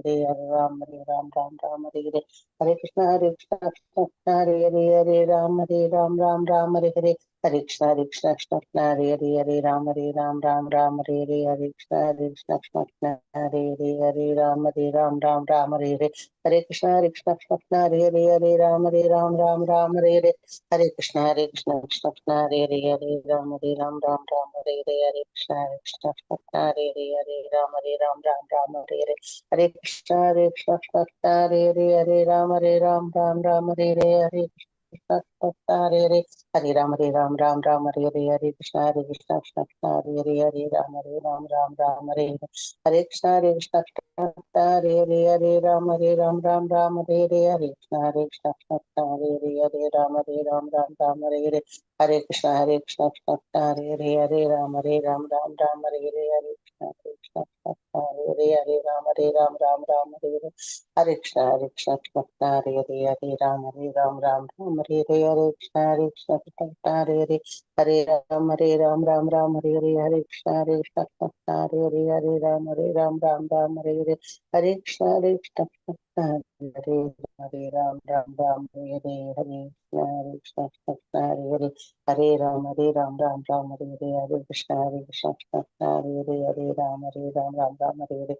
Hare Ram Hare Hare Hare Krishna Krishna Hare Ram Hare Hare Hare Krishna Krishna Hare Ram Hare Hare Hare Krishna Hare Ram Hare Hare Hare Krishna Krishna Hare Ram Hare Hare Hare Krishna Krishna Hare Ram Hare Hare Krishna Krishna Hare Ram Hare Hare Hare Krishna Hare Ram Hare Hare Krishna Hare Ram Hare Hare Hare Krishna Hare Ram Hare Hare Hare Krishna Hare Ram Hare Hare Hare Krishna Hare Ram Hare Hare Hare Krishna Hare Ram Hare Hare Krishna Hare Ram Hare Hare Hare Krishna Hare Ram Hare Hare Hare Krishna Hare Ram Hare Hare Hare Krishna Hare Ram Hare Hare Hare Krishna Hare Ram Hare Hare Hare Krishna Hare Ram Hare Hare Hare Krishna Hare Ram Hare Hare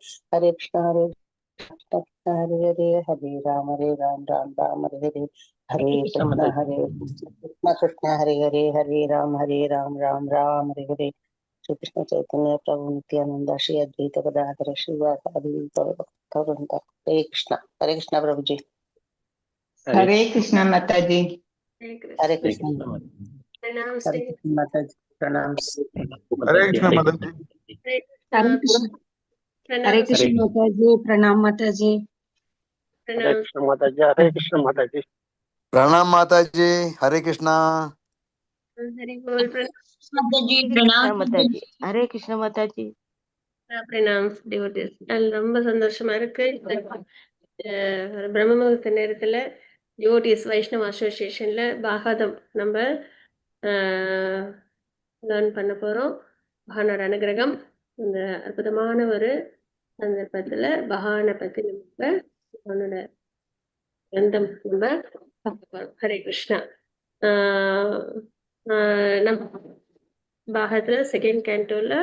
Hare Krishna Hare Ram Hare Hare हरे Hare Krishna Krishna माता जी। Hare Krishna Hare Ram Ram Hare Hare Shri Krishna Chaitanya Prabhu Nityananda Shri Advaita Gadadhara Shri Vasadi Gauranga Hare Krishna Prabhuji Hare Hare Krishna माता जी। Hare हरे Krishna Krishna माता जी। Hare Krishna Mataji Pranams माता हरे जी, कृष्ण हरे मदन कृष्ण। जी। हरे कृष्ण हरे हरे कृष्ण माता जी। प्रणाम माता जी। हरे कृष्ण माता जी, हरे कृष्ण माता जी। प्रणाम माता जी। हरे कृष्णा। माता जी हरे प्रणाम कृष्णा माता जी। हरे कृष्णा माता जी। பிரணாம் டிவோட்டிஸ். ரொம்ப சந்தோஷமா இருக்கு. பிரம்ம முகூர்த்த நேரத்துல டிவோட்டிஸ் வைஷ்ணவ அசோசியேஷன்ல பாகவதம் நம்ம லேர்ன் பண்ண போறோம். பகவானோட அனுகிரகம். இந்த அற்புதமான ஒரு சந்தர்ப்பத்துல பகவானை பத்தி நம்ம பகவானோட கிரந்தம் நம்ம பார்க்க போறோம். ஹரே கிருஷ்ணா. நம்ம பாகத்துல செகண்ட் கேண்டோல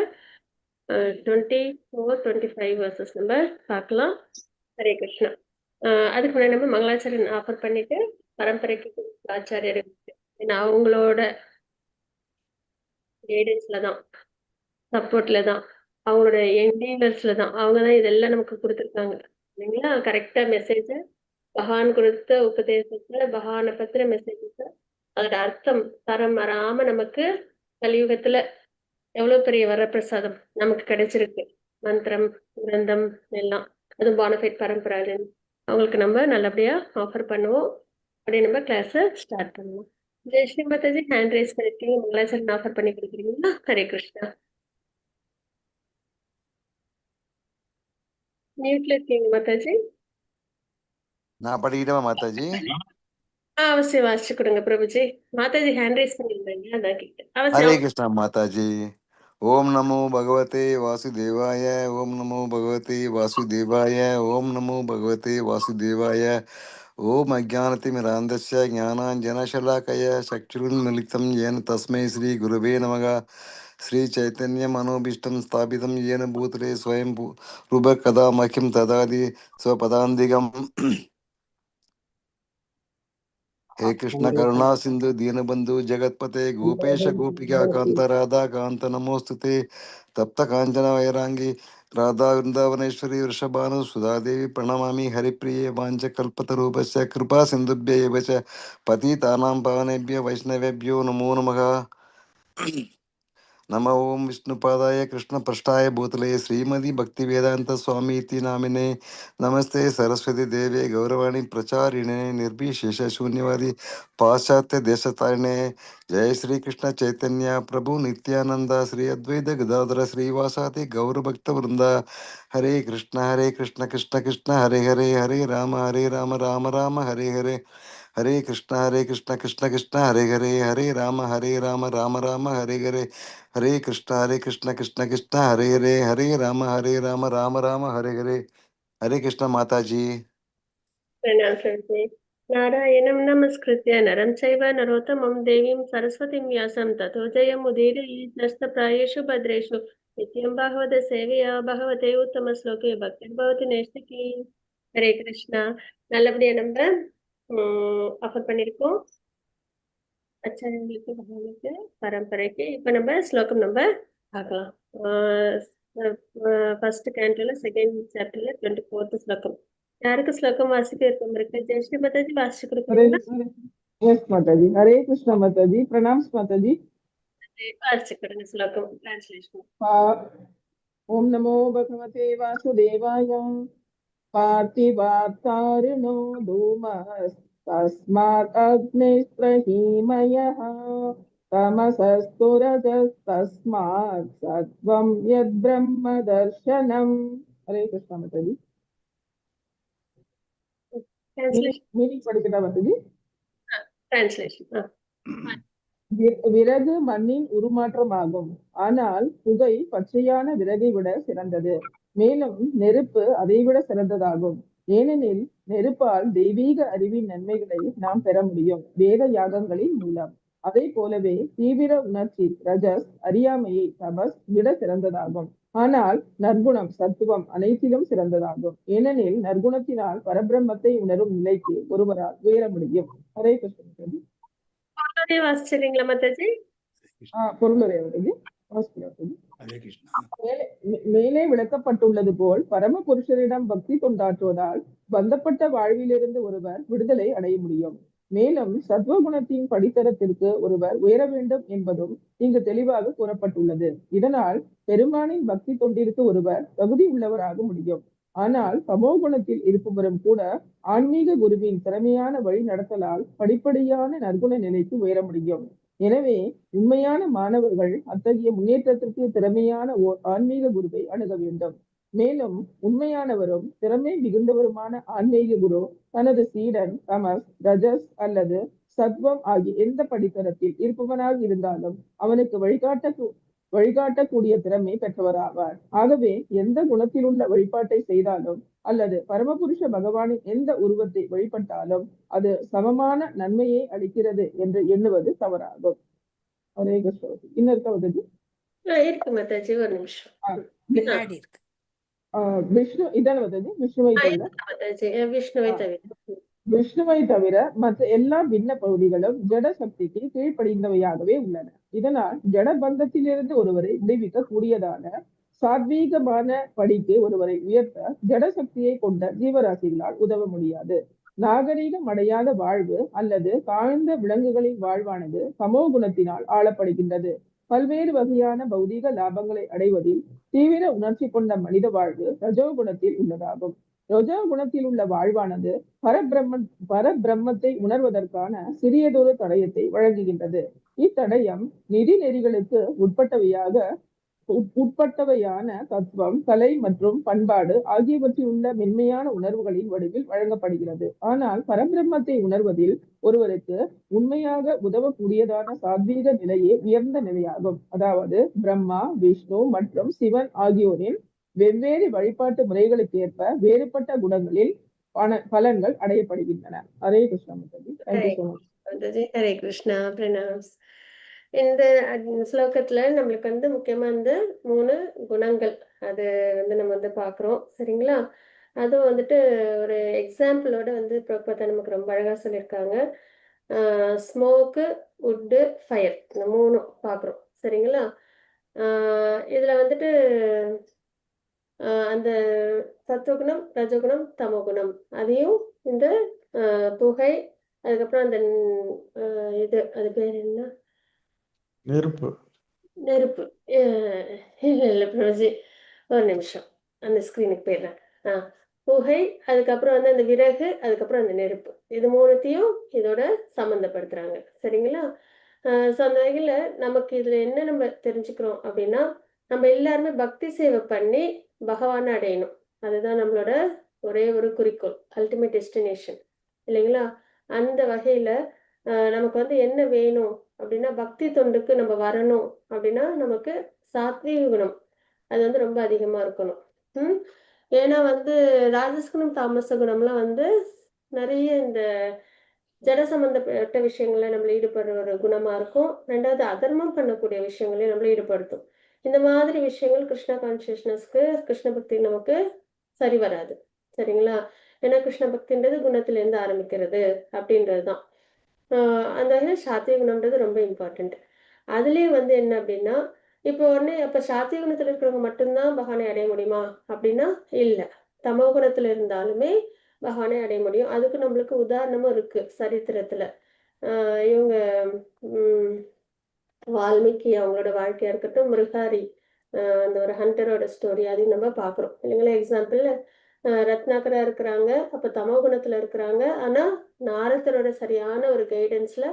24-25 வர்சஸ் நம்ம பார்க்கலாம். ஹரே கிருஷ்ணா. அதுக்கு முன்னாடி நம்ம மங்களாச்சரன் ஆஃபர் பண்ணிட்டு பரம்பரைக்கு ஆச்சாரியர் ஏன்னா அவங்களோட கைடன்ஸ்ல தான், சப்போர்ட்ல தான், அவங்களோட என்டீவர்ஸ்ல தான், அவங்க தான் இதெல்லாம் நமக்கு கொடுத்துருக்காங்க இல்லைங்களா. கரெக்டா மெசேஜ பகவான் கொடுத்த உபதேசத்துல பகவானை பத்தின மெசேஜஸ் அதோட அர்த்தம் தரம் வராம நமக்கு கலியுகத்துல எவ்வளவு பெரிய வரப்பிரசாதம் நமக்கு கிடைச்சிருக்கு. மந்திரம், கிரந்தம் எல்லாம் அதுவும் பானஃபைட் பரம்பராஜன் அவங்களுக்கு நம்ம நல்லபடியா ஆஃபர் பண்ணுவோம். அப்படியே நம்ம கிளாஸை ஸ்டார்ட் பண்ணுவோம். ஜெயஸ்ரீ மாதாஜி ஹேண்ட் ரைஸ் பண்ணிருக்கீங்க. மங்களாச்சரன் ஆஃபர் பண்ணி கொடுக்குறீங்களா? ஹரே கிருஷ்ணா. மியூட்ல இருக்கீங்க மாதாஜி. நான் படிக்கிட்டவா மாதா ஜி? அவசியம் வாசிச்சு கொடுங்க பிரபுஜி. மாதாஜி ஹேண்ட் ரைஸ் பண்ணிருந்தாங்க, அதான் கேட்டேன். हरे அவசியம். कृष्णा माता जी। ओम नमो भगवते वासुदेवाय। ओम नमो भगवते वासुदेवाय। ओम नमो भगवते वासुदेवाय। ओम अज्ञानतिमिरान्धस्य ज्ञानाञ्जनशलाकया चक्षुरुन्मिलितं येन तस्मै श्री गुरुवे नमः। श्री चैतन्य मनोभीष्टं स्थापितं येन भूतले स्वयं रूप कदा मह्यं ददाति स्वपदान्तिकम्। हे कृष्ण करुणा सिंधु दीनबंधु जगतपते गोपेश गोपिका कांत राधा कांत नमोस्तुते तप्त कांचन वैरांगी राधा वृंदावनेश्वरी वृषभानु सुधा देवी प्रणमामि हरिप्रिये वाञ्छकल्पतरूपस्य कृपा सिन्धुभ्य एव च पतितानां पावनेभ्यो वैष्णवेभ्यो नमो नमः। नमः ओं विष्णुपादाय कृष्णपृष्ठाय भूतले श्रीमती भक्तिवेदांत स्वामी इति नामिने नमस्ते सरस्वती देवे गौरवाणी प्रचारिणे निर्विशेष शून्यवादी पाश्चात्य देशतारिणे जय श्री कृष्ण चैतन्य प्रभु नित्यानंद श्री अद्वैत गदाधर श्रीवासादि गौर भक्त वृंद हरे कृष्ण कृष्ण कृष्ण हरे हरे हरे राम राम हरे हरे हरे कृष्ण कृष्ण कृष्ण हरे राम राम हरे हरे हरे कृष्ण कृष्ण कृष्ण हरे राम राम राम हरे हरे हरे कृष्ण माता जी। प्रणाम प्रभु। नारायणं नमस्कृत्य नरं चैव नरोत्तमं देवीं सरस्वतीं व्यासं ततो जयमुदीरयेत् भद्रेषु नित्यं भागवत सेवया भगवते उत्तम श्लोके भक्तिर्भवति नैष्टिकी. ஹரே கிருஷ்ணா. நல்லபடியா நம்ம ஆஃபர் பண்ணியிருக்கோம் ஆச்சாரியங்களுக்கு பகவானுக்கு பரம்பரைக்கு. இப்ப நம்ம ஸ்லோகம் நம்ம பார்க்கலாம். ஃபர்ஸ்ட் கேண்டோல செகண்ட் சாப்டர்ல 24th ஸ்லோகம். யாருக்கு ஸ்லோகம் வாசிக்க விருப்பம் இருக்கு? ஜெயஸ்ரீ மாதாஜி வாசிச்சு हरे கொடுக்குறீங்களா? यस माताजी। हरे कृष्ण माताजी। प्रणाम माताजी। வாசிச்சு கொடுங்க ஸ்லோகம் டிரான்ஸ்லேஷன். ओम नमो भगवते वासुदेवाय। पार्थिवार्तारिणो धूमस्तस्मात् अग्निस्त्रहीमयः तमसस्तुरजस्तस्मात् सत्त्वं यद्ब्रह्म दर्शनम्। हरे कृष्ण माताजी। मीनिंग படிக்கட்டா மாதாஜி? டிரான்ஸ்லேஷன். விறகு மண்ணின் உருமாற்றமாகும், ஆனால் புகை பச்சையான விறகை விட சிறந்தது. மேலும் நெருப்பு அதைவிட சிறந்ததாகும். ஏனெனில் நெருப்பால் தெய்வீக அறிவின் நன்மைகளை நாம் பெற முடியும் வேத யாகங்களின் மூலம். அதே போலவே தீவிர உணர்ச்சி ரஜஸ் அறியாமையை தமஸ் விட சிறந்ததாகும். ஆனால் நற்குணம் சத்துவம் அனைத்திலும் சிறந்ததாகும். ஏனெனில் நற்குணத்தினால் பரபிரம்மத்தை உணரும் நிலைக்கு ஒருவரால் உயர முடியும். ஹரே கிருஷ்ணன். வாசிச்சிருங்களா மாதாஜி? பொருளுரையாவது மேலே விளக்கப்பட்டுள்ளது போல் பரம புருஷரிடம் பக்தி தொண்டாற்றுவதால் பந்தப்பட்ட வாழ்விலிருந்து ஒருவர் விடுதலை அடைய முடியும். மேலும் சத்வகுணத்தின் படித்தரத்திற்கு ஒருவர் உயர வேண்டும் என்பதும் இங்கு தெளிவாக கூறப்பட்டுள்ளது. இதனால் பெருமானின் பக்தி தொண்டிற்கு ஒருவர் தகுதி உள்ளவராக முடியும். ஆனால் தமோகுணத்தில் இருப்பவரும் கூட ஆன்மீக குருவின் திறமையான வழி நடத்தலால் படிப்படியான நற்குண நிலைக்கு உயர முடியும். எனவே உண்மையான மாணவர்கள் அத்தகைய முன்னேற்றத்திற்கு திறமையான ஓர் ஆன்மீக குருவை அணுக வேண்டும். மேலும் உண்மையானவரும் திறமை மிகுந்தவருமான ஆன்மீக குரு தனது சீடன் தமஸ் ரஜஸ் அல்லது சத்வம் ஆகிய எந்த படித்தரத்தில் இருப்பவனாக இருந்தாலும் அவனுக்கு வழிகாட்டக்கூடிய திறமை பெற்றவராவார். ஆகவே எந்த குணத்தில் உள்ள வழிபாட்டை செய்தாலும் அல்லது பரமபுருஷ பகவானின் எந்த உருவத்தை வழிபட்டாலும் அது சமமான நன்மையை அளிக்கிறது என்று எண்ணுவது தவறாகும். ஹரே கிருஷ்ண. இன்னொரு கவதி இருக்கு மாதாஜி, ஒரு நிமிஷம். விஷ்ணு இதான மாதாஜி? விஷ்ணுவை தவிர விஷ்ணுவை தவிர விஷ்ணுவை தவிர மற்ற எல்லா பின்ன பகுதிகளும் ஜட சக்திக்கு கீழ்ப்படிந்தவையாகவே உள்ளன. இதனால் ஜட பந்தத்திலிருந்து ஒருவரை விடுவிக்க கூடியதான சாத்வீகமான படிக்கு ஒருவரை உயர்த்த ஜட சக்தியை கொண்ட ஜீவராசிகளால் உதவ முடியாது. நாகரீகம் அடையாத வாழ்வு அல்லது தாழ்ந்த விலங்குகளின் வாழ்வானது சமோ குணத்தினால் ஆளப்படுகின்றது. பல்வேறு வகையான பௌதீக லாபங்களை அடைவதில் தீவிர உணர்ச்சி கொண்ட மனித வாழ்வு ரஜோகுணத்தில் உள்ளதாகும். ரஜோ குணத்தில் உள்ள வாழ்வானது பரபிரம்மத்தை உணர்வதற்கான சிறியதொரு தடயத்தை வழங்குகின்றது. இத்தடயம் நிதி நெறிகளுக்கு உட்பட்டவையான தத்துவம், கலை மற்றும் பண்பாடு ஆகியவற்றில் உள்ள மென்மையான உணர்வுகளின் வடிவில் வழங்கப்படுகிறது. ஆனால் பரபிரம்மத்தை உணர்வதில் ஒருவருக்கு உண்மையாக உதவக்கூடியதான சாத்வீக நிலையே உயர்ந்த நிலையாகும். அதாவது பிரம்மா, விஷ்ணு மற்றும் சிவன் ஆகியோரின் வெவ்வேறு வழிபாட்டு முறைகளுக்கு ஏற்ப வேறுபட்ட குணங்களில் பலன்கள் அடையப்படுகின்றன. Hare Krishna Mataji. Thank you so much. Hare Krishna. Pranams. இந்த ஸ்லோகத்துல நம்மளுக்கு முக்கியமா இந்த 3 குணங்கள் அது நம்ம பாக்குறோம். சரிங்களா? அதுவும் ஒரு எக்ஸாம்பிளோட பிரபுபாதா நமக்கு ரொம்ப அழகா சொல்லியிருக்காங்க. ஸ்மோக்கு, வுட்டு, ஃபயர், இந்த 3 பாக்குறோம். சரிங்களா? இதுல அந்த சத்துவகுணம், ரஜகுணம், தமோகுணம் அதையும் இந்த புகை, அதுக்கப்புறம் அந்த அது பேர் என்ன? நெருப்பு. நெருப்பு. இல்ல பிரபுஜி, ஒரு நிமிஷம், அந்த ஸ்கிரீனுக்கு போயிடுறேன். புகை, அதுக்கப்புறம் அந்த விறகு, அதுக்கப்புறம் அந்த நெருப்பு, இது 3த்தையும் இதோட சம்பந்தப்படுத்துறாங்க. சரிங்களா? ஸோ அந்த வகையில நமக்கு இதுல என்ன நம்ம தெரிஞ்சுக்கிறோம் அப்படின்னா, நம்ம எல்லாருமே பக்தி சேவை பண்ணி பகவானை அடையணும். அதுதான் நம்மளோட ஒரே ஒரு குறிக்கோள், அல்டிமேட் டெஸ்டினேஷன், இல்லைங்களா? அந்த வகையில நமக்கு என்ன வேணும் அப்படின்னா, பக்தி தொண்டுக்கு நம்ம வரணும் அப்படின்னா நமக்கு சாத்வீக குணம் அது ரொம்ப அதிகமா இருக்கணும். ஏன்னா வந்து ராஜச குணம் தாமச குணம்லாம் வந்து நிறைய இந்த ஜட சம்பந்தப்பட்ட விஷயங்கள்ல நம்மள ஈடுபடுற ஒரு குணமா இருக்கும். ரெண்டாவது அதர்மம் பண்ணக்கூடிய விஷயங்களையும் நம்மள ஈடுபடுத்தும். இந்த மாதிரி விஷயங்கள் கிருஷ்ண கான்சியஸ்னஸ்க்கு கிருஷ்ண பக்தி நமக்கு சரி வராது. சரிங்களா? ஏன்னா கிருஷ்ண பக்தின்றது குணத்திலேருந்து ஆரம்பிக்கிறது அப்படின்றதுதான். அந்த வகையில சாத்விக குணம்ன்றது ரொம்ப இம்பார்ட்டன்ட். அதுலயே வந்து என்ன அப்படின்னா, இப்போ உடனே அப்ப சாத்விக குணத்துல இருக்கிறவங்க மட்டும்தான் பகவானை அடைய முடியுமா? அப்படின்னா இல்ல. தமோ குணத்துல இருந்தாலுமே பகவானை அடைய முடியும். அதுக்கு நம்மளுக்கு உதாரணமும் இருக்கு சரித்திரத்துல. இவங்க ம் வால்மீகி அவங்களோட வாழ்க்கையா இருக்கட்டும், மிருகாரி அந்த ஒரு ஹண்டரோட ஸ்டோரி அதையும் நம்ம பார்க்குறோம் இல்லைங்களா? எக்ஸாம்பிள் ரத்னாகரா இருக்கிறாங்க, அப்போ தமோ குணத்துல இருக்கிறாங்க. ஆனா நாரதரோட சரியான ஒரு கைடன்ஸ்ல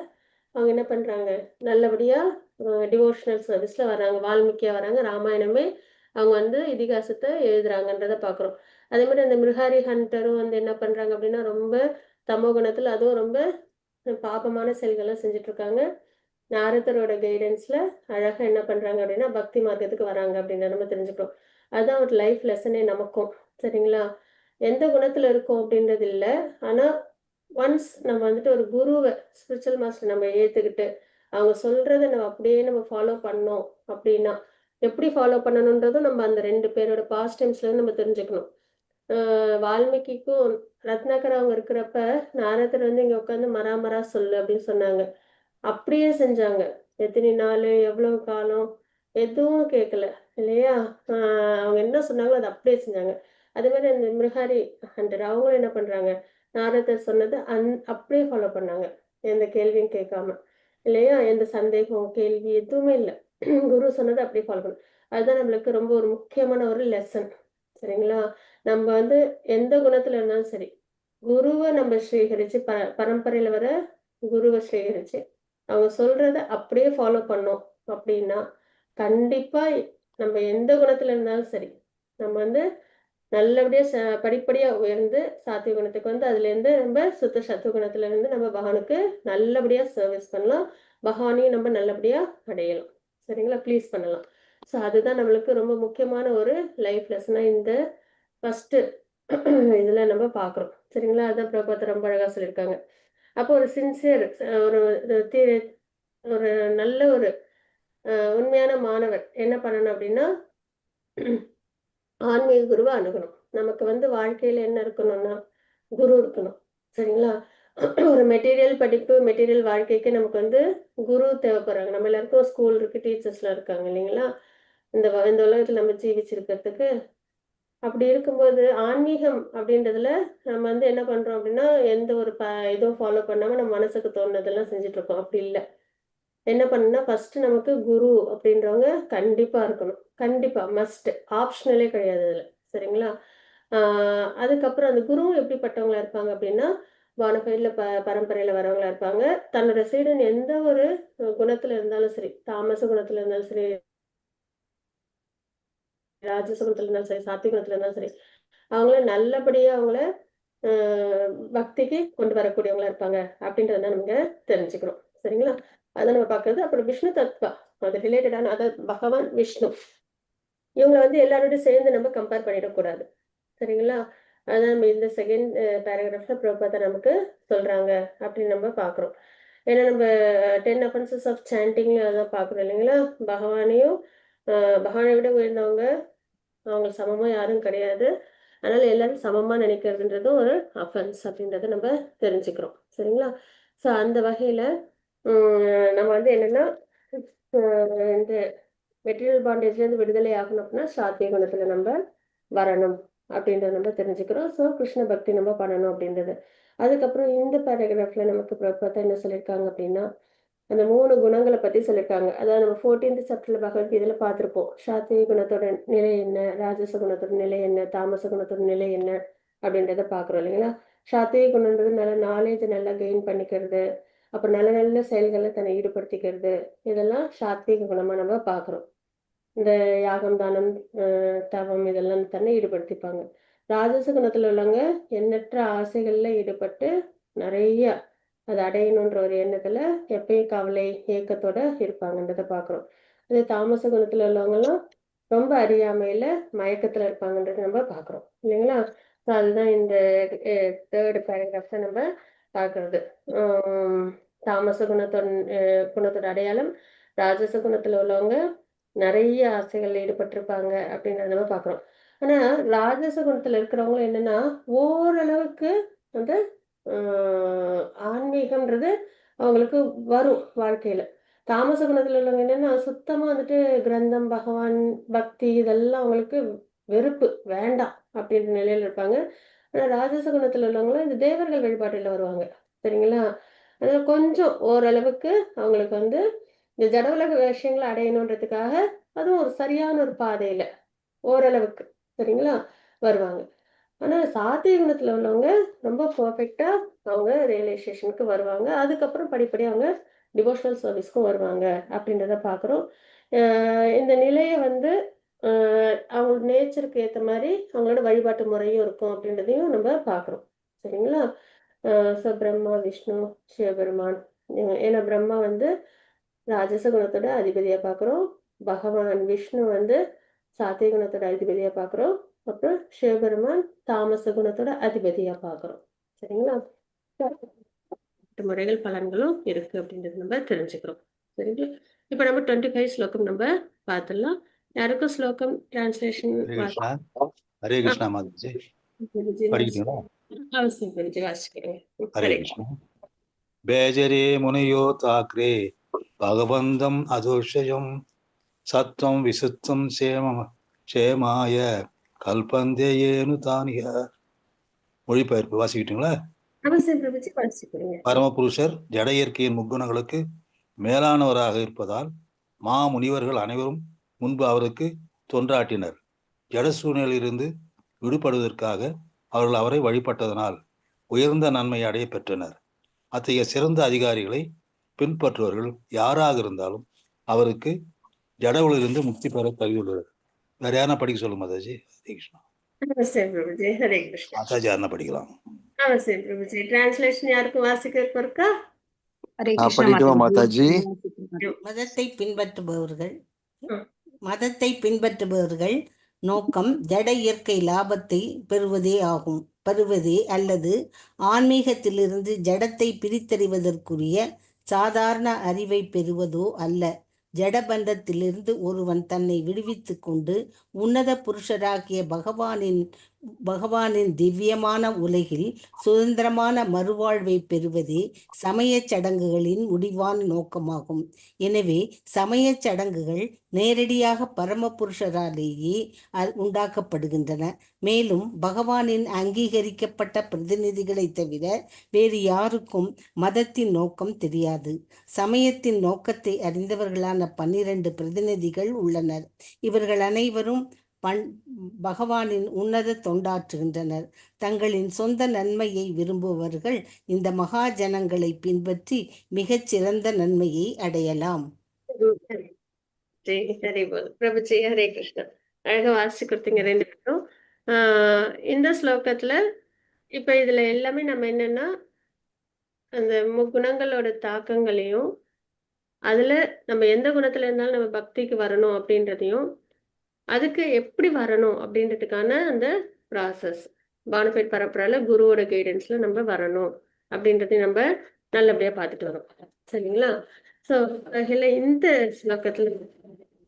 அவங்க என்ன பண்றாங்க, நல்லபடியா டிவோஷனல் சர்வீஸ்ல வராங்க, வால்மீகியா வராங்க, ராமாயணமே அவங்க வந்து இதிகாசத்தை எழுதுறாங்கன்றத பார்க்குறோம். அதே மாதிரி அந்த மிருகாரி ஹண்டரும் வந்து என்ன பண்றாங்க அப்படின்னா, ரொம்ப தமோ குணத்துல அதுவும் ரொம்ப பாபமான செயல்களை செஞ்சுட்டு இருக்காங்க. நாரதரோட கைடன்ஸ்ல அழகா என்ன பண்றாங்க அப்படின்னா பக்தி மார்க்கத்துக்கு வராங்க அப்படின்னு நம்ம தெரிஞ்சுக்கிறோம். அதுதான் ஒரு லைஃப் லெசனே நமக்கும். சரிங்களா? எந்த குணத்துல இருக்கோம் அப்படின்றது இல்ல. ஆனா ஒன்ஸ் நம்ம வந்துட்டு ஒரு குருவை ஸ்பிரிச்சுவல் மாஸ்டர் நம்ம ஏத்துக்கிட்டு அவங்க சொல்றதை நம்ம அப்படியே நம்ம ஃபாலோ பண்ணோம் அப்படின்னா எப்படி ஃபாலோ பண்ணணுன்றதும் நம்ம அந்த 2 பேரோட பாஸ்ட் டைம்ஸ்ல இருந்து நம்ம தெரிஞ்சுக்கணும். வால்மீகிக்கும் ரத்னாகர் அவங்க இருக்கிறப்ப நாரதர் வந்து இங்க உட்காந்து மரா சொல்லு அப்படின்னு சொன்னாங்க. அப்படியே செஞ்சாங்க. எத்தனை நாளு, எவ்வளவு காலம், எதுவும் கேட்கல. இல்லையா? அ அவங்க என்ன சொன்னாங்களோ அத அப்படியே செஞ்சாங்க. அதே மாரி அந்த மிருகாரி ஹண்டர் அவங்களும் என்ன பண்றாங்க, நாரதர் சொன்னது அப்படியே ஃபாலோ பண்ணாங்க. எந்த கேள்வியும் கேட்காம. இல்லையா? எந்த சந்தேகம், கேள்வி எதுவுமே இல்ல. குரு சொன்னத அப்படியே ஃபாலோ பண்ண. அதுதான் நம்மளுக்கு ரொம்ப ஒரு முக்கியமான ஒரு லெசன். சரிங்களா? நம்ம வந்து எந்த குணத்துல இருந்தாலும் சரி, குருவ நம்ம ஸ்வீகரிச்சு பரம்பரையில வர குருவ ஸ்வீகரிச்சு அவங்க சொல்றத அப்படியே ஃபாலோ பண்ணோம் அப்படின்னா, கண்டிப்பா நம்ம எந்த குணத்துல இருந்தாலும் சரி, நம்ம வந்து நல்லபடியா படிப்படியா உயர்ந்து சாத்விக குணத்துக்கு வந்து அதுலேருந்து நம்ம சுத்த சத்துவ குணத்துல இருந்து நம்ம பகவானுக்கு நல்லபடியா சர்வீஸ் பண்ணலாம். பகவானையும் நம்ம நல்லபடியா அடையலாம். சரிங்களா? ப்ளீஸ் பண்ணலாம். ஸோ அதுதான் நம்மளுக்கு ரொம்ப முக்கியமான ஒரு லைஃப் லெசனா இந்த ஃபர்ஸ்ட் இதுல நம்ம பார்க்குறோம். சரிங்களா? அதான் பிரபுபாதர் ரொம்ப அழகா சொல்லியிருக்காங்க. அப்போ ஒரு சின்சியர் ஒரு ஒரு நல்ல ஒரு உண்மையான மாணவர் என்ன பண்ணணும் அப்படின்னா ஆன்மீக குருவை அணுகணும். நமக்கு வந்து வாழ்க்கையில என்ன இருக்கணும்னா குரு இருக்கணும். சரிங்களா? ஒரு மெட்டீரியல் படிப்பு, மெட்டீரியல் வாழ்க்கைக்கு நமக்கு வந்து குரு தேவைப்படுறாங்க. நம்ம எல்லாருக்கும் ஸ்கூல் இருக்கு, டீச்சர்ஸ்லாம் இருக்காங்க இல்லைங்களா? இந்த உலகத்துல நம்ம ஜீவிச்சிருக்கிறதுக்கு. அப்படி இருக்கும்போது ஆன்மீகம் அப்படின்றதுல நம்ம வந்து என்ன பண்றோம் அப்படின்னா, எந்த ஒரு இதுவும் ஃபாலோ பண்ணாம நம்ம மனசுக்கு தோணுனதெல்லாம் செஞ்சுட்டு இருக்கோம். அப்படி இல்ல. என்ன பண்ணணும்னா, ஃபர்ஸ்ட் நமக்கு குரு அப்படின்றவங்க கண்டிப்பா இருக்கணும். கண்டிப்பா மஸ்ட். ஆப்ஷனலே கிடையாது அதுல. சரிங்களா? அதுக்கப்புறம் அந்த குருவும் எப்படிப்பட்டவங்களா இருப்பாங்க அப்படின்னா, போனஃபைட்ல பரம்பரையில வரவங்களா இருப்பாங்க. தன்னோட சீடன் எந்த ஒரு குணத்துல இருந்தாலும் சரி, தாமச குணத்துல இருந்தாலும் சரி, ராஜச குணத்துல இருந்தாலும் சரி, சாத்விக குணத்துல இருந்தாலும் சரி, அவங்கள நல்லபடியா அவங்கள அ பக்திக்கு கொண்டு வரக்கூடியவங்களா இருப்பாங்க அப்படின்றத நமக்கு தெரிஞ்சுக்கணும். சரிங்களா? அத நம்ம பார்க்கிறது. அப்புறம் விஷ்ணு தத்வா. அது ரிலேட்டடான அதாவது பகவான், விஷ்ணு. இவங்கள வந்து எல்லாரோடையும் சேர்ந்து நம்ம கம்பேர் பண்ணிடக்கூடாது. சரிங்களா? அதான் நம்ம இந்த செகண்ட் பேராகிராஃப்ல பிரபுபாதர் நமக்கு சொல்றாங்க அப்படின்னு நம்ம பார்க்குறோம். ஏன்னா நம்ம 10 அஃபென்சஸ் ஆஃப் சாண்டிங் அதான் பார்க்குறோம் இல்லைங்களா? பகவானையும் பகவானை விட உயர்ந்தவங்க அவங்களுக்கு சமமா யாரும் கிடையாது. அதனால எல்லாரும் சமமா நினைக்கிறதுன்றதும் ஒரு அஃபென்ஸ் அப்படின்றத நம்ம தெரிஞ்சுக்கிறோம். சரிங்களா? ஸோ அந்த வகையில நம்ம வந்து என்னன்னா இந்த மெட்டீரியல் பாண்டேஜ்லேருந்து விடுதலை ஆகணும் அப்படின்னா சாத்விக குணத்துல நம்ம வரணும் அப்படின்றத நம்ம தெரிஞ்சுக்கிறோம். ஸோ கிருஷ்ண பக்தி நம்ம பண்ணணும் அப்படின்றது. அதுக்கப்புறம் இந்த பேராகிராஃப்ல நமக்கு பார்த்தா என்ன சொல்லியிருக்காங்க அப்படின்னா, அந்த 3 குணங்கள பத்தி சொல்லியிருக்காங்க. அதாவது நம்ம 14th சாப்டர்ல பகவத்கீதையில பார்த்திருப்போம். சாத்விக குணத்தோட நிலை என்ன? ராஜச குணத்தோட நிலை என்ன? தாமச குணத்தோட நிலை என்ன? அப்படின்றத பார்க்குறோம் இல்லைங்களா? சாத்விக குணம்ன்றது நல்ல நாலேஜ் நல்லா கெயின் பண்ணிக்கிறது. அப்புறம் நல்ல நல்ல செயல்கள்ல தன்னை ஈடுபடுத்திக்கிறது. இதெல்லாம் சாத்விக குணமா நம்ம பார்க்குறோம். இந்த யாகம், தானம், தவம் இதெல்லாம் தன்னை ஈடுபடுத்திப்பாங்க. ராஜச குணத்துல உள்ளவங்க எண்ணற்ற ஆசைகள்ல ஈடுபட்டு நிறைய அதை அடையணுன்ற ஒரு எண்ணத்துல எப்பயும் கவலை, ஏக்கத்தோட இருப்பாங்கன்றத பார்க்குறோம். அதே தாமச குணத்துல உள்ளவங்கலாம் ரொம்ப அறியாமையில மயக்கத்துல இருப்பாங்கன்றது நம்ம பார்க்குறோம் இல்லைங்களா. ஸோ அதுதான் இந்த தேர்டு பேராகிராஃப்ல நம்ம பார்க்கறது. தாமச குணத்தோட அடையாளம், ராஜச குணத்துல உள்ளவங்க நிறைய ஆசைகள்ல ஈடுபட்டிருப்பாங்க அப்படின்றத நம்ம பார்க்குறோம். ஆனா ராஜச குணத்துல இருக்கிறவங்க என்னன்னா ஓரளவுக்கு வந்து ஆன்மீகம்ன்றது அவங்களுக்கு வரும் வாழ்க்கையில. தாமச குணத்துல உள்ளவங்க என்னன்னா சுத்தமா வந்துட்டு கிரந்தம், பகவான், பக்தி இதெல்லாம் அவங்களுக்கு வெறுப்பு, வேண்டாம் அப்படின்ற நிலையில இருப்பாங்க. ஆனா ராஜச குணத்துல உள்ளவங்களும் இந்த தேவர்கள் வழிபாட்டுல வருவாங்க சரிங்களா. அதனால கொஞ்சம் ஓரளவுக்கு அவங்களுக்கு வந்து இந்த ஜட உலக விஷயங்களை அடையணுன்றதுக்காக அதுவும் ஒரு சரியான ஒரு பாதையில ஓரளவுக்கு சரிங்களா வருவாங்க. ஆனா சாத்விக குணத்துல உள்ளவங்க ரொம்ப பர்ஃபெக்டா அவங்க ரியலைசேஷனுக்கு வருவாங்க. அதுக்கப்புறம் படிப்படியா அவங்க டிவோஷனல் சர்வீஸ்க்கும் வருவாங்க அப்படின்றத பார்க்குறோம். இந்த நிலையை வந்து அவங்க நேச்சருக்கு ஏற்ற மாதிரி அவங்களோட வழிபாட்டு முறையும் இருக்கும் அப்படின்றதையும் நம்ம பார்க்குறோம் சரிங்களா. ஸோ பிரம்மா, விஷ்ணு, சிவபெருமான் ஏன்னா பிரம்மா வந்து ராஜச குணத்தோட அதிபதியா பார்க்குறோம், பகவான் விஷ்ணு வந்து சாத்விக குணத்தோட அதிபதியா பார்க்குறோம், அப்புறம் சிவபெருமான் தாமச குணத்தோட அதிபதியா பார்க்குறோம் சரிங்களா. முறைகள் பலன்களும் இருக்கு அப்படின்றது நம்ம தெரிஞ்சுக்கிறோம் சரிங்களா. இப்போ நம்ம 25 ஸ்லோகம் நம்ம பார்த்துடலாம். யாருக்கும் ஸ்லோகம் டிரான்ஸ்லேஷன் ஹரே கிருஷ்ணா மாதாஜி படிக்கிட்டீங்களா? அவசியம் தெரிஞ்சு வாசிக்கிறேன். ஹரே கிருஷ்ணா. பேஜரே முனையோ தாக்ரே பகவந்தம் அதோஷயம் சத்வம் விசுத்தம் சேமாய கல்பந்தே ஏனு தானிய. மொழிபெயர்ப்பு வாசிக்கிட்டீங்களா? பரமபுருஷர் ஜட இயற்கையின் முக்குணங்களுக்கு மேலானவராக இருப்பதால் முனிவர்கள் அனைவரும் முன்பு அவருக்கு தொன்றாட்டினர். ஜட சூழ்நிலையிலிருந்து விடுபடுவதற்காக அவர்கள் அவரை வழிபட்டதனால் உயர்ந்த நன்மை அடைய பெற்றனர். அத்தகைய சிறந்த அதிகாரிகளை பின்பற்றுவர்கள் யாராக இருந்தாலும் அவருக்கு ஜடவுலிருந்து முக்தி பெற தகுதியுள்ளது. வேற யாரா படிக்க சொல்லுங்க மாதாஜி. ஹரே கிருஷ்ணா. ஹரே கிருஷ்ணா. மாதாஜி யாருன்னா படிக்கலாம். டிரான்ஸ்லேஷன் யாருக்கும் வாசிக்கிறதுக்கு இருக்கா? மாதாஜி. மதத்தை பின்பற்றுபவர்கள் நோக்கம் ஜட இயற்கை லாபத்தை பெறுவதே அல்லது ஆன்மீகத்திலிருந்து ஜடத்தை பிரித்தறிவதற்குரிய சாதாரண அறிவை பெறுவதோ அல்ல. ஜடபந்தத்திலிருந்து ஒருவன் தன்னை விடுவித்து கொண்டு உன்னத புருஷராகிய பகவானின் திவ்யமான உலகில் சுதந்திரமான மறுவாழ்வை பெறுவதே சமய சடங்குகளின் முடிவான நோக்கமாகும். எனவே சமய சடங்குகள் நேரடியாக பரமபுருஷராலேயே உண்டாக்கப்படுகின்றன. மேலும் பகவானின் அங்கீகரிக்கப்பட்ட பிரதிநிதிகளை தவிர வேறு யாருக்கும் மதத்தின் நோக்கம் தெரியாது. சமயத்தின் நோக்கத்தை அறிந்தவர்களான 12 பிரதிநிதிகள் உள்ளனர். இவர்கள் அனைவரும் பகவானின் உன்னத தொண்டாற்றுகின்றனர். தங்களின் சொந்த நன்மையை விரும்புபவர்கள் இந்த மகா ஜனங்களை பின்பற்றி மிகச் சிறந்த நன்மையை அடையலாம். பிரபுஜி ஹரே கிருஷ்ணா. அழகா வாசிச்சு கொடுத்தீங்க 2 பேரும். இந்த ஸ்லோகத்துல இப்ப இதுல எல்லாமே நம்ம என்னன்னா அந்த முக்குணங்களோட தாக்கங்களையும் அதுல நம்ம எந்த குணத்துல இருந்தாலும் நம்ம பக்திக்கு வரணும் அப்படின்றதையும் அதுக்கு எப்படி வரணும் அப்படின்றதுக்கான அந்த ப்ராசஸ் பானஃபைட் பரப்புறால குருவோட கைடன்ஸ்ல நம்ம வரணும் அப்படின்றதையும் நம்ம நல்லபடியா பார்த்துட்டு வரோம் சரிங்களா. ஸோ இந்த ஸ்லோகத்துல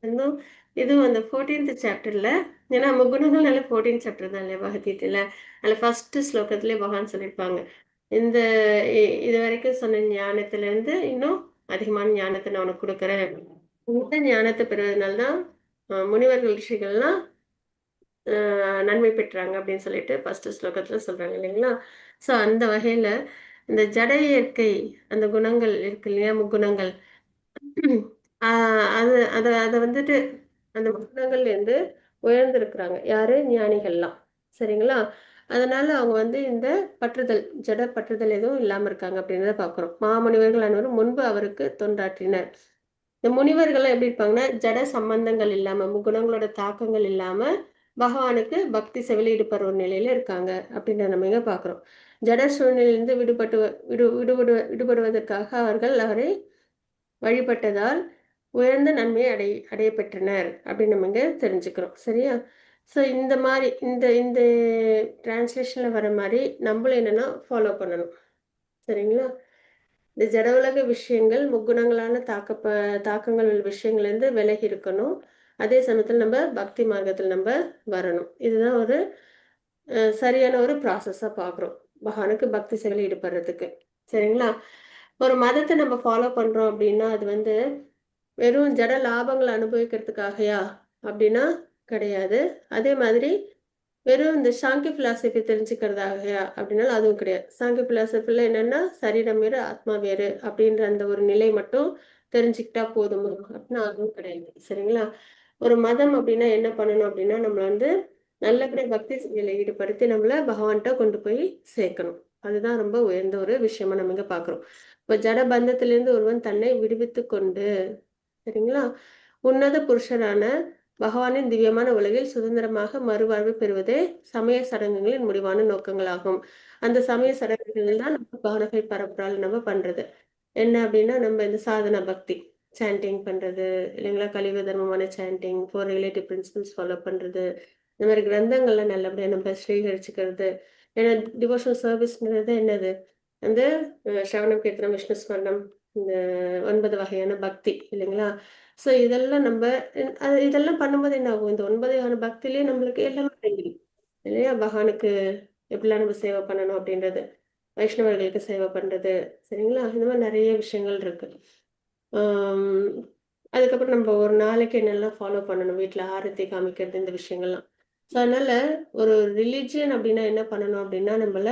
இன்னும் இதுவும் அந்த 14th சாப்டர்ல ஏன்னா முக்குணங்கள்னால 14th சாப்டர் தான் இல்லையா பகவத்கீதையில. அதில் ஃபர்ஸ்ட் ஸ்லோகத்திலே பகவான் சொல்லியிருப்பாங்க இந்த இது வரைக்கும் சொன்ன ஞானத்துல இருந்து இன்னும் அதிகமான ஞானத்தை நான் உனக்கு கொடுக்குறேன். இந்த ஞானத்தை பெறுவதனால்தான் முனிவர்கள் ரிஷிகள்லாம் நன்மை பெற்றாங்க அப்படின்னு சொல்லிட்டு ஃபர்ஸ்ட் ஸ்லோகத்துல சொல்றாங்க இல்லைங்களா. ஸோ அந்த வகையில இந்த ஜட இயற்கை அந்த குணங்கள் இருக்கு இல்லையா முக்குணங்கள் அதை வந்துட்டு அந்த குணங்கள்ல இருந்து உயர்ந்திருக்கிறாங்க யாரு ஞானிகள்லாம் சரிங்களா. அதனால அவங்க வந்து இந்த பற்றுதல் ஜட பற்றுதல் எதுவும் இல்லாம இருக்காங்க அப்படின்றத பாக்குறோம். மாமுனிவர்கள் அனைவரும் முன்பு அவருக்கு தொண்டாற்றினர். இந்த முனிவர்கள் எப்படி இருப்பாங்கன்னா ஜட சம்பந்தங்கள் இல்லாம முக்குணங்களோட தாக்கங்கள் இல்லாம பகவானுக்கு பக்தி செவில ஈடுபடுற ஒரு நிலையில இருக்காங்க அப்படின்றத நம்ம இங்க பாக்குறோம். ஜட சூழ்நிலையிலிருந்து விடுபடுவதற்காக அவர்கள் அவரை வழிபட்டதால் உயர்ந்த நன்மையை அடைய பெற்றனர் அப்படின்னு நம்ம இங்க தெரிஞ்சுக்கிறோம். சரியா? ஸோ இந்த மாதிரி இந்த இந்த டிரான்ஸ்லேஷன்ல வர மாதிரி நம்மளும் என்னன்னா ஃபாலோ பண்ணணும். சரிங்களா? இந்த ஜட உலக விஷயங்கள் முக்குணங்களான தாக்கங்கள் உள்ள விஷயங்கள்லேருந்து விலகி இருக்கணும். அதே சமயத்தில் நம்ம பக்தி மார்க்கத்தில் நம்ம வரணும். இதுதான் ஒரு சரியான ஒரு ப்ராசஸாக பார்க்குறோம் பகவானுக்கு பக்தி சேவையில் ஈடுபடுறதுக்கு. சரிங்களா? ஒரு மதத்தை நம்ம ஃபாலோ பண்ணுறோம் அப்படின்னா அது வந்து வெறும் ஜட லாபங்களை அனுபவிக்கிறதுக்காகயா அப்படின்னா கிடையாது. அதே மாதிரி வெறும் இந்த சாங்கிய பிலாசபி தெரிஞ்சுக்கிறதாகயா அப்படின்னாலும் அதுவும் கிடையாது. சாங்கிய பிலாசபில என்னன்னா சரீரம் வேறு ஆத்மா வேறு அப்படின்ற அந்த ஒரு நிலை மட்டும் தெரிஞ்சுக்கிட்டா போதும் அப்படின்னா அதுவும் கிடையாது. சரிங்களா? ஒரு மதம் அப்படின்னா என்ன பண்ணணும் அப்படின்னா நம்மள வந்து நல்லபடியா பக்தி செயலை ஈடுபடுத்தி நம்மள பகவான்கிட்ட கொண்டு போய் சேர்க்கணும். அதுதான் ரொம்ப உயர்ந்த ஒரு விஷயமா நம்ம இங்க பாக்குறோம். இப்ப ஜட பந்தத்திலிருந்து ஒருவன் தன்னை விடுவித்து கொண்டு, சரிங்களா, உன்னத புருஷரான பகவானின் திவ்யமான உலகில் சுதந்திரமாக மறுவாழ்வு பெறுவதே சமய சடங்குகளின் முடிவான நோக்கங்களாகும். அந்த சமய சடங்குகள் தான் நம்ம பகவனை பரப்புறாள் நம்ம பண்றது என்ன அப்படின்னா நம்ம இந்த சாதனா பக்தி சாண்டிங் பண்றது இல்லைங்களா, கலிவ தர்மமான சாண்டிங், 4 ரிலேட்டிவ் பிரின்சிபல்ஸ் ஃபாலோ பண்றது, இந்த மாதிரி கிரந்தங்கள்லாம் நல்லபடியா நம்ம ஸ்ரீகரிச்சுக்கிறது. ஏன்னா டிவோஷனல் சர்வீஸ்ன்றது என்னது, அந்த ஸ்ரவணம், கீர்த்தனம், விஷ்ணு ஸ்மரணம், இந்த 9 வகையான பக்தி இல்லைங்களா. ஸோ இதெல்லாம் நம்ம இதெல்லாம் பண்ணும்போது என்ன ஆகும், இந்த 9 வகையான பக்திலேயே நம்மளுக்கு எல்லாமே தெரியும் இல்லையா. பகவானுக்கு எப்படிலாம் நம்ம சேவை பண்ணணும் அப்படின்றது, வைஷ்ணவர்களுக்கு சேவை பண்றது, சரிங்களா, இந்த மாதிரி நிறைய விஷயங்கள் இருக்கு. அதுக்கப்புறம் நம்ம ஒரு நாளைக்கு என்னெல்லாம் ஃபாலோ பண்ணணும், வீட்டில் ஆரத்தி காமிக்கிறது, இந்த விஷயங்கள்லாம். ஸோ அதனால ஒரு ரிலிஜியன் அப்படின்னா என்ன பண்ணணும் அப்படின்னா நம்மள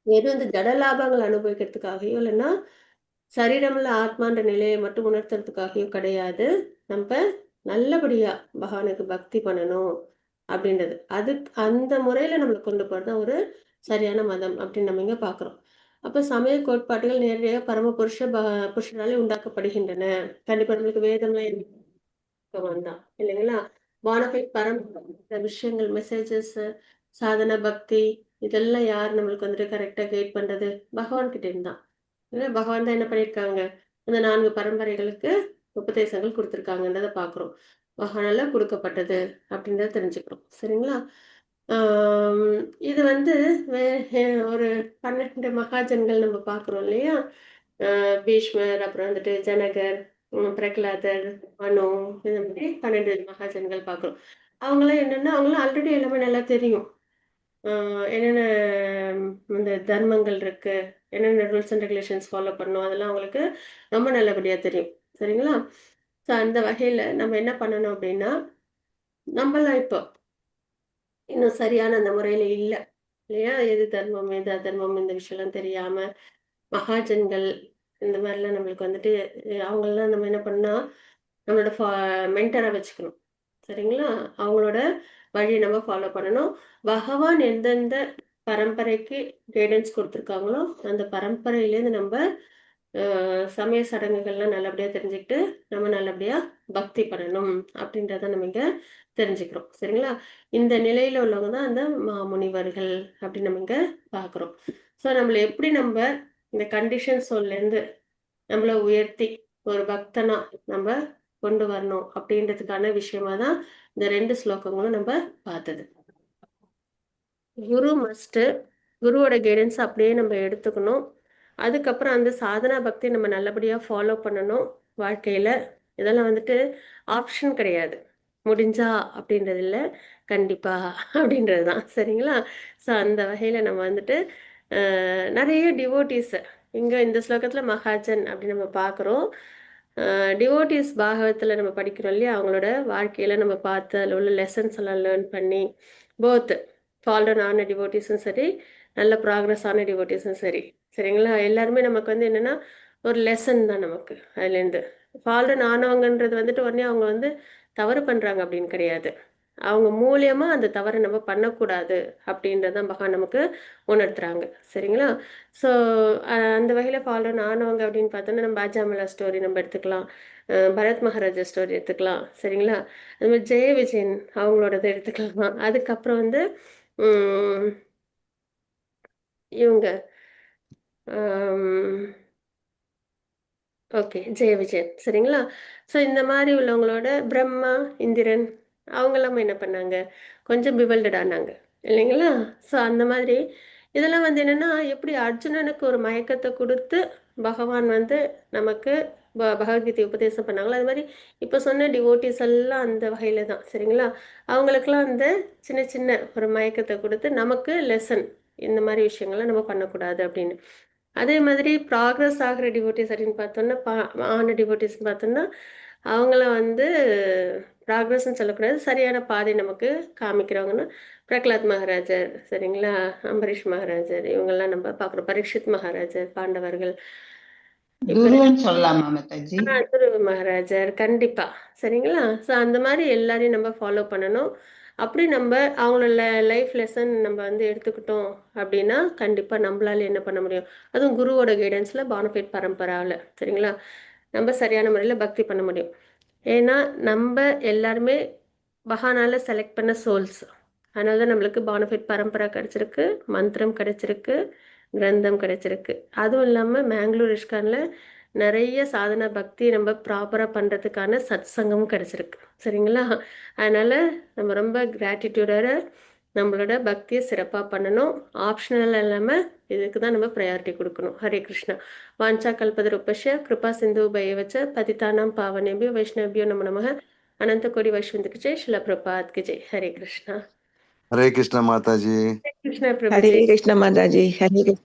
வெறும் இந்த ஜட லாபங்கள் அனுபவிக்கிறதுக்காகவோ இல்லைன்னா சரீரம்ல ஆத்மான்ற நிலையை மட்டும் உணர்த்துறதுக்காகவோ கிடையாது. நம்ம நல்லபடியா பகவானுக்கு பக்தி பண்ணணும் அப்படின்றது, அது அந்த முறையில நம்மளை கொண்டு போறது ஒரு சரியான மதம் அப்படின்னு நம்ம இங்க பாக்குறோம். அப்ப சமய கோட்பாடுகள் நேரடியாக புருஷனாலே உண்டாக்கப்படுகின்றன. கண்டிப்பா நம்மளுக்கு வேதம்லாம் தான் இல்லைங்களா. வானபை விஷயங்கள், மெசேஜஸ், சாதன பக்தி, இதெல்லாம் யார் நம்மளுக்கு வந்துட்டு கரெக்டா கைட் பண்றது, பகவான் கிட்ட இருந்தான். பகவான் தான் என்ன பண்ணியிருக்காங்க, அந்த 4 பரம்பரைகளுக்கு உபதேசங்கள் கொடுத்துருக்காங்கன்றத பாக்குறோம். பகவானால கொடுக்கப்பட்டது அப்படின்றத தெரிஞ்சுக்கிறோம். சரிங்களா. இது வந்து ஒரு 12 மகாஜன்கள் நம்ம பாக்குறோம் இல்லையா. பீஷ்மர், அப்புறம் வந்துட்டு ஜனகர், பிரகலாதர், மனு, இந்த மாதிரி 12 மகாஜன்கள் பாக்குறோம். அவங்களாம் என்னன்னா அவங்களாம் ஆல்ரெடி எல்லாமே நல்லா தெரியும். என்னென்ன இந்த தர்மங்கள் இருக்கு, என்னென்ன ரூல்ஸ் அண்ட் ரெகுலேஷன்ஸ் ஃபாலோ பண்ணணும், அதெல்லாம் அவங்களுக்கு ரொம்ப நல்லபடியா தெரியும். சரிங்களா. ஸோ அந்த வகையில நம்ம என்ன பண்ணணும் அப்படின்னா நம்மளாம் இப்போ இன்னும் சரியான அந்த முறையில இல்லை இல்லையா. எது தர்மம் எது அதர்மம் இந்த விஷயம்லாம் தெரியாம மகாஜன்கள் இந்த மாதிரிலாம் நம்மளுக்கு வந்துட்டு அவங்களெல்லாம் நம்ம என்ன பண்ணா நம்மளோட மென்டரா வச்சுக்கணும். சரிங்களா. அவங்களோட வழியை நம்ம ஃபாலோ பண்ணணும். பகவான் எந்தெந்த பரம்பரைக்கு கைடன்ஸ் கொடுத்துருக்காங்களோ அந்த பரம்பரையிலேருந்து நம்ம சமய சடங்குகள்லாம் நல்லபடியா தெரிஞ்சுக்கிட்டு நம்ம நல்லபடியா பக்தி பண்ணணும் அப்படின்றத நம்ம இங்க தெரிஞ்சுக்கிறோம். சரிங்களா. இந்த நிலையில உள்ளவங்க தான் அந்த மாமுனிவர்கள் அப்படின்னு நம்ம இங்க பாக்குறோம். ஸோ நம்மள எப்படி நம்ம இந்த கண்டிஷன் சொல்லேருந்து நம்மள உயர்த்தி ஒரு பக்தனா நம்ம கொண்டு வரணும் அப்படின்றதுக்கான விஷயமா தான் இந்த 2 ஸ்லோகங்களும் நம்ம பார்த்தது. குரு மஸ்ட், குருவோட கைடன்ஸ் அப்படியே நம்ம எடுத்துக்கணும். அதுக்கப்புறம் அந்த சாதனா பக்தி நம்ம நல்லபடியா ஃபாலோ பண்ணணும் வாழ்க்கையில. இதெல்லாம் வந்துட்டு ஆப்ஷன் கிடையாது, முடிஞ்சா அப்படின்றது இல்லை, கண்டிப்பா அப்படின்றது தான். சரிங்களா. ஸோ அந்த வகையில நம்ம வந்துட்டு நிறைய டிவோட்டிஸ் இங்க இந்த ஸ்லோகத்துல மகாஜன் அப்படின்னு நம்ம பார்க்குறோம். டிவோட்டிஸ் பாகவத்தில் நம்ம படிக்கிறோம் இல்லையா, அவங்களோட வாழ்க்கையில நம்ம பார்த்து அதில் உள்ள லெசன்ஸ் எல்லாம் லேர்ன் பண்ணி போத் ஃபால்டன் ஆன டிவோட்டிஸும் சரி, நல்ல ப்ராக்ரஸ் ஆன டிவோட்டிஸும் சரி, சரிங்களா, எல்லாருமே நமக்கு வந்து என்னன்னா ஒரு லெசன் தான் நமக்கு அதுலேருந்து. ஃபால்டன் ஆனவங்கன்றது வந்துட்டு உடனே அவங்க வந்து தவறு பண்றாங்க அப்படின்னு கிடையாது, அவங்க மூலியமா அந்த தவறை நம்ம பண்ணக்கூடாது அப்படின்றதான் பகவான் நமக்கு உணர்த்துறாங்க. சரிங்களா. ஸோ அந்த வகையில ஃபாலோ ஆனவங்க அப்படின்னு பார்த்தோன்னா நம்ம பாஜாமலா ஸ்டோரி நம்ம எடுத்துக்கலாம், பரத் மகாராஜா ஸ்டோரி எடுத்துக்கலாம். சரிங்களா. அது மாதிரி ஜெய விஜயன் அவங்களோடது எடுத்துக்கலாம். அதுக்கப்புறம் வந்து இவங்க ஓகே. ஜெய விஜயன். சரிங்களா? ஸோ இந்த மாரி உள்ளவங்களோட பிரம்மா, இந்திரன் அவங்கலாம் என்ன பண்ணாங்க? கொஞ்சம் பிவல்டட் ஆனாங்க. இல்லைங்களா? ஸோ அந்த மாதிரி இதெல்லாம் வந்து என்னன்னா, எப்படி அர்ஜுனனுக்கு ஒரு மயக்கத்த குடுத்து பகவான் வந்து நமக்கு பகவத்கீதை உபதேசம் பண்ணாங்களோ, அது மாரி இப்ப சொன்ன டிவோட்டீஸ் எல்லாம் அந்த வகையில தான். சரிங்களா? அவங்களுக்கெல்லாம் அந்த சின்ன சின்ன ஒரு மயக்கத்த குடுத்து நமக்கு லெசன் இந்த மாரி விஷயங்கள்லாம் நம்ம பண்ணக்கூடாது அப்படின்னு. அதே மாதிரி ப்ராக்ரஸ் ஆகிற டிவோட்டீஸ் அப்படின்னு பார்த்தோம்னா, ஆன டிவோட்டீஸ்ன்னு பார்த்தோம்னா, அவங்கள வந்து ப்ராக்ரஸ்ன்னு சொல்லக்கூடாது. சரியான பாதை நமக்கு காமிக்கிறவங்கன்னா, பிரகலாத் மகாராஜர், சரிங்களா? அம்பரீஷ் மகாராஜர் இவங்கெல்லாம் நம்ம பார்க்குறோம். பரீட்சித் மகாராஜர், பாண்டவர்கள். இப்ப குருன்னு சொல்லலாமா மாதாஜி? துருவ மகாராஜர் கண்டிப்பா. சரிங்களா? ஸோ அந்த மாரி எல்லாரையும் நம்ம ஃபாலோ பண்ணணும். அப்படி நம்ம அவங்களோட லைஃப் லெசன் நம்ம வந்து எடுத்துக்கிட்டோம் அப்படின்னா, கண்டிப்பா நம்மளால என்ன பண்ண முடியும்? அதுவும் குருவோட கைடன்ஸ்ல பானஃபைட் பரம்பரால சரிங்களா? நம்ம சரியான முறையில பக்தி பண்ண முடியும். ஏன்னா, நம்ப எல்லாருமே பகவானால செலக்ட் பண்ண சோல்ஸ். அதனால தான் நம்மளுக்கு பானஃபைட் பரம்பரா கிடைச்சிருக்கு, மந்திரம் கிடைச்சிருக்கு, கிரந்தம் கிடைச்சிருக்கு. அதுவும் இல்லாம மேங்களூர் இஸ்கான்ல நிறைய சாதனா பக்தி நம்ம ப்ராப்பரா பண்றதுக்கான சத்சங்கமும் கிடைச்சிருக்கு. சரிங்களா? அதனால நம்ம ரொம்ப கிராட்டிட்யூடோட நம்மளோட பக்தியை சிறப்பா பண்ணணும். ஆப்ஷனல் இல்லாம இதுக்கு தான் நம்ம ப்ரையாரிட்டி கொடுக்கணும். ஹரே கிருஷ்ணா. வாஞ்சா கல்பதருபஷ்ய கிருபா சிந்து பயவச்ச பதிதானாம் பாவனேபியோ வைஷ்ணவியோ நமோ நமः. अनंत कोटि वैष्णव की जय, शिला प्रभात की जय। हरे कृष्णा। हरे कृष्ण माता जी। हरे कृष्णा प्रभु हरे जी। कृष्ण माता जी, हरे कृष्ण।